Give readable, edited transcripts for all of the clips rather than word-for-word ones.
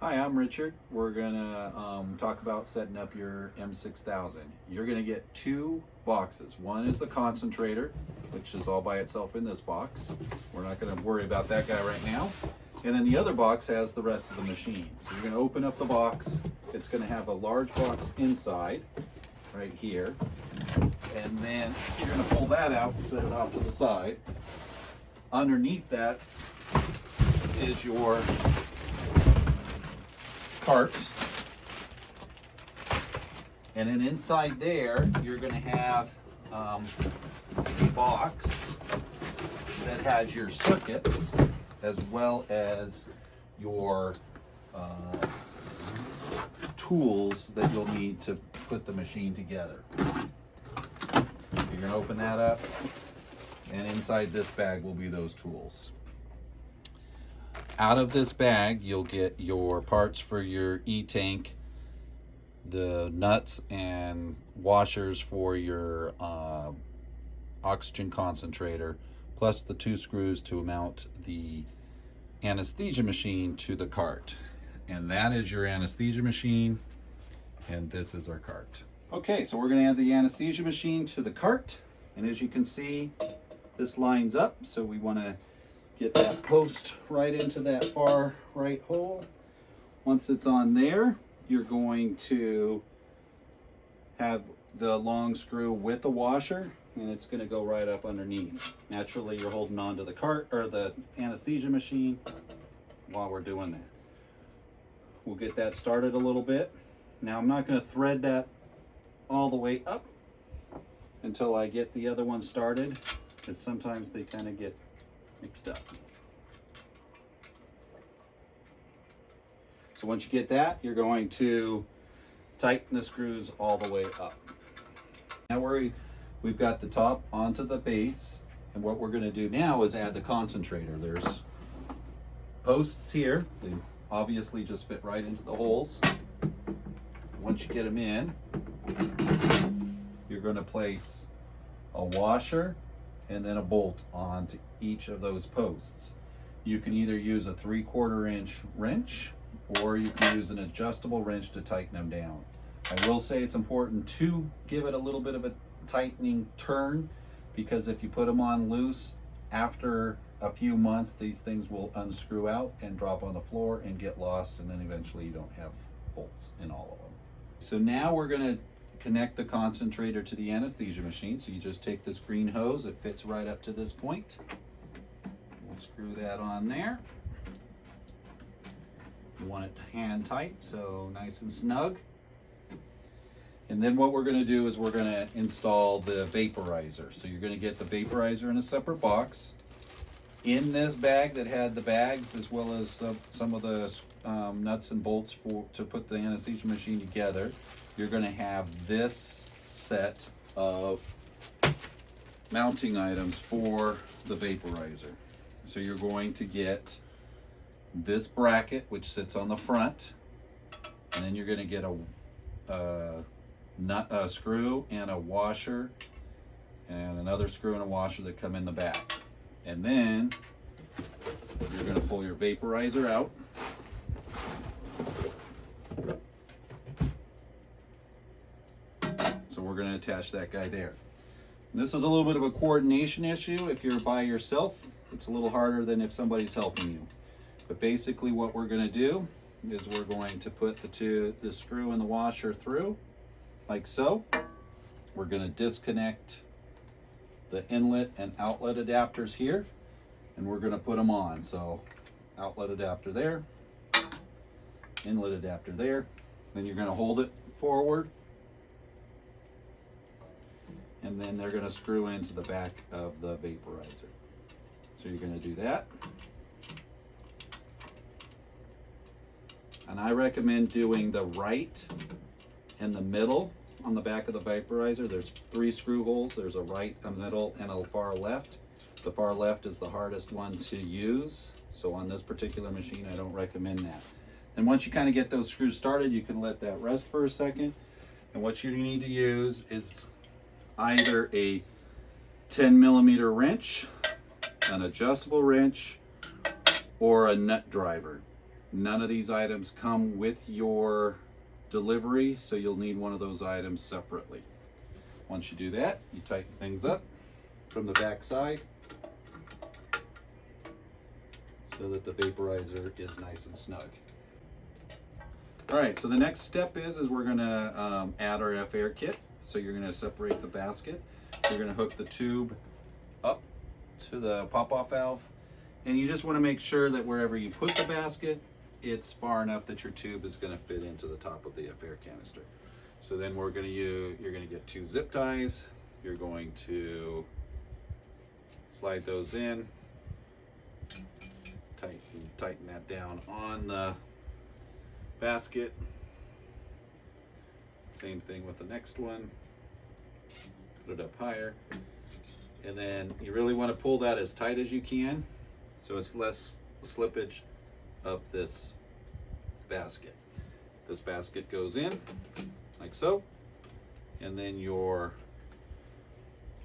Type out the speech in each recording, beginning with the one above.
Hi, I'm Richard. We're gonna talk about setting up your M6000. You're gonna get two boxes. One is the concentrator, which is all by itself in this box. We're not gonna worry about that guy right now. And then the other box has the rest of the machine. So you're gonna open up the box. It's gonna have a large box inside, right here. And then you're gonna pull that out and set it off to the side. Underneath that is your cart, and then inside there you're going to have a box that has your circuits as well as your tools that you'll need to put the machine together. You're going to open that up, and inside this bag will be those tools. Out of this bag, you'll get your parts for your E-tank, the nuts and washers for your oxygen concentrator, plus the 2 screws to mount the anesthesia machine to the cart. And that is your anesthesia machine, and this is our cart. Okay, so we're going to add the anesthesia machine to the cart, and as you can see, this lines up, so we want to get that post right into that far right hole. Once it's on there, you're going to have the long screw with the washer, and it's going to go right up underneath. Naturally, you're holding on to the cart or the anesthesia machine while we're doing that. We'll get that started a little bit. Now, I'm not going to thread that all the way up until I get the other one started, because sometimes they kind of get mixed up. So once you get that, you're going to tighten the screws all the way up. Now we've got the top onto the base, and what we're going to do now is add the concentrator. There's posts here. They obviously just fit right into the holes. Once you get them in, you're going to place a washer and then a bolt onto each of those posts. You can either use a 3/4 inch wrench, or you can use an adjustable wrench to tighten them down. I will say it's important to give it a little bit of a tightening turn, because if you put them on loose, after a few months, these things will unscrew out and drop on the floor and get lost, and then eventually you don't have bolts in all of them. So now we're going to connect the concentrator to the anesthesia machine. So you just take this green hose, it fits right up to this point. We'll screw that on there. You want it hand tight, so nice and snug. And then what we're going to do is we're going to install the vaporizer. So you're going to get the vaporizer in a separate box. In this bag that had the bags, as well as some of the nuts and bolts to put the anesthesia machine together, you're going to have this set of mounting items for the vaporizer. So you're going to get this bracket, which sits on the front, and then you're going to get a screw and a washer and another screw and a washer that come in the back. And then you're going to pull your vaporizer out. So we're going to attach that guy there. And this is a little bit of a coordination issue. If you're by yourself, it's a little harder than if somebody's helping you. But basically what we're going to do is we're going to put the screw and the washer through, like so. We're going to disconnect the inlet and outlet adapters here, and we're going to put them on. So outlet adapter there, inlet adapter there. Then you're going to hold it forward, and then they're going to screw into the back of the vaporizer. So you're going to do that. And I recommend doing the right and the middle on the back of the vaporizer. There's 3 screw holes. There's a right, a middle, and a far left. The far left is the hardest one to use. So on this particular machine, I don't recommend that. And once you kind of get those screws started, you can let that rest for a second. And what you need to use is either a 10mm wrench, an adjustable wrench, or a nut driver. None of these items come with your delivery, so you'll need one of those items separately. Once you do that, you tighten things up from the back side so that the vaporizer is nice and snug. All right, so the next step is we're gonna add our F-Air kit. So you're gonna separate the basket. You're gonna hook the tube up to the pop-off valve. And you just wanna make sure that wherever you put the basket, it's far enough that your tube is gonna fit into the top of the F-Air canister. So then you're gonna get 2 zip ties. You're going to slide those in, tighten that down on the basket. Same thing with the next one. Put it up higher. And then you really want to pull that as tight as you can so it's less slippage of this basket. This basket goes in like so, and then your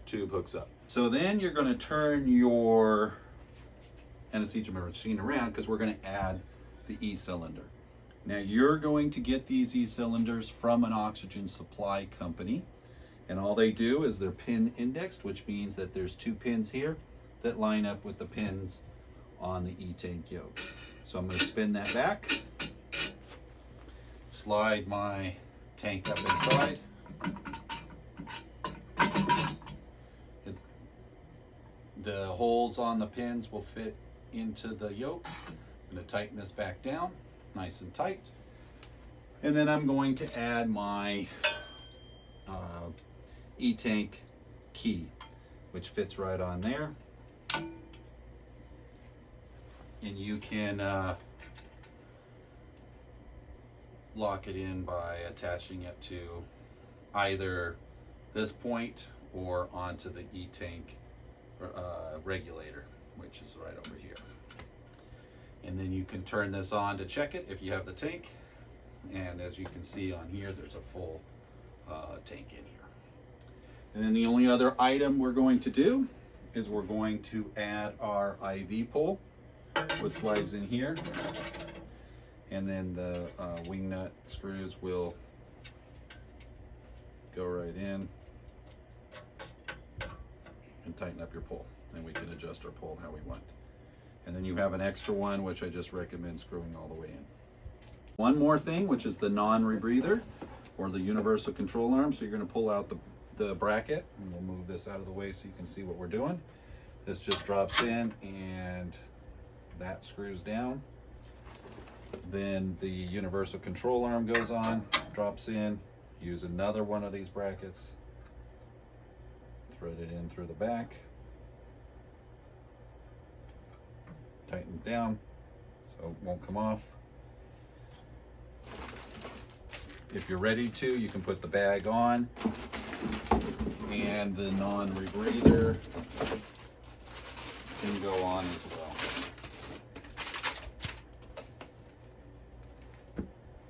tube hooks up. So then you're going to turn your anesthesia machine around because we're going to add the E-cylinder. Now you're going to get these E-cylinders from an oxygen supply company, and all they do is they're pin indexed, which means that there's 2 pins here that line up with the pins on the E-tank yoke. So I'm going to spin that back, slide my tank up inside. The holes on the pins will fit into the yoke. I'm going to tighten this back down nice and tight, and then I'm going to add my E-tank key, which fits right on there, and you can lock it in by attaching it to either this point or onto the E-tank regulator, which is right over here. And then you can turn this on to check it if you have the tank. And as you can see on here, there's a full tank in here. And then the only other item we're going to do is we're going to add our IV pole, which slides in here. And then the wing nut screws will go right in and tighten up your pole. And we can adjust our pole how we want. And then you have an extra one, which I just recommend screwing all the way in. One more thing, which is the non-rebreather or the universal control arm. So you're going to pull out the bracket, and we'll move this out of the way so you can see what we're doing. This just drops in and that screws down. Then the universal control arm goes on, drops in. Use another one of these brackets, thread it in through the back. Tightens down so it won't come off. If you're ready to, you can put the bag on, and the non-rebreather can go on as well.